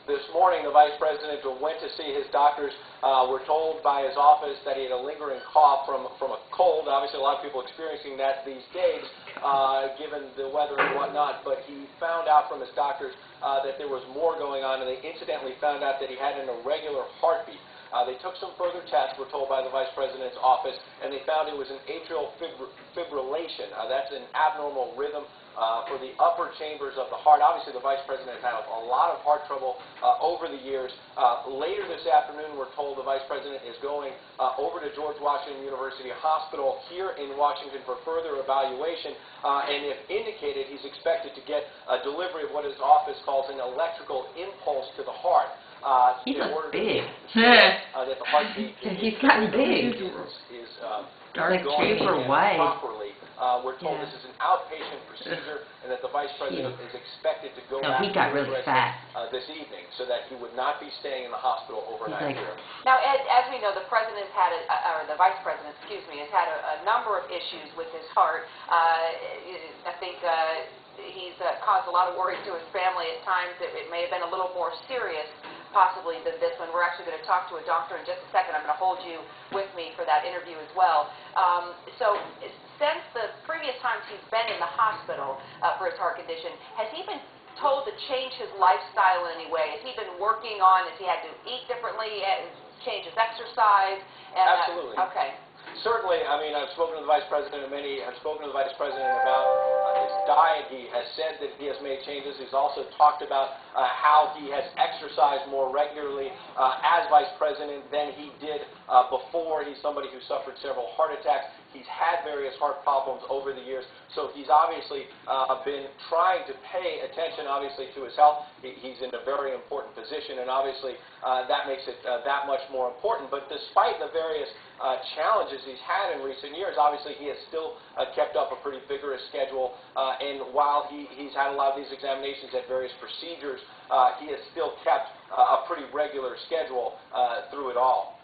This morning, the Vice President went to see his doctors. We're told by his office that he had a lingering cough from a cold. Obviously, a lot of people experiencing that these days, given the weather and whatnot. But he found out from his doctors that there was more going on, and they incidentally found out that he had an irregular heartbeat. They took some further tests, we're told by the Vice President's office, and they found it was an atrial fibrillation. That's an abnormal rhythm for the upper chambers of the heart. Obviously, the Vice President has had a lot of heart trouble over the years. Later this afternoon, we're told the Vice President is going over to George Washington University Hospital here in Washington for further evaluation. And if indicated, he's expected to get a delivery of what his office calls an electrical impulse to the heart. He looks big. That the heartbeat He's gotten big. Is Dark going super white. properly. We're told this is an outpatient procedure, and that the Vice President is expected to go back he got really fat. This evening, so that he would not be staying in the hospital overnight here. Now, Ed, as we know, the President's had, or the Vice President, excuse me, has had a number of issues with his heart. I think he's caused a lot of worry to his family at times. It may have been a little more serious possibly than this one. We're actually going to talk to a doctor in just a second. I'm going to hold you with me for that interview as well. So since the previous times he's been in the hospital for his heart condition, has he been told to change his lifestyle in any way? Has he been working on, has he had to eat differently, change his exercise? And, Absolutely. Okay. Certainly, I mean, I've spoken to the Vice President, and many have spoken to the Vice President about his diet. He has said that he has made changes. He's also talked about how he has exercised more regularly as Vice President than he did before. He's somebody who suffered several heart attacks. He's had various heart problems over the years, so he's obviously been trying to pay attention, obviously, to his health. He's in a very important position, and obviously that makes it that much more important. But despite the various challenges he's had in recent years, obviously he has still kept up a pretty vigorous schedule, and while he's had a lot of these examinations at various procedures, he has still kept a pretty regular schedule through it all.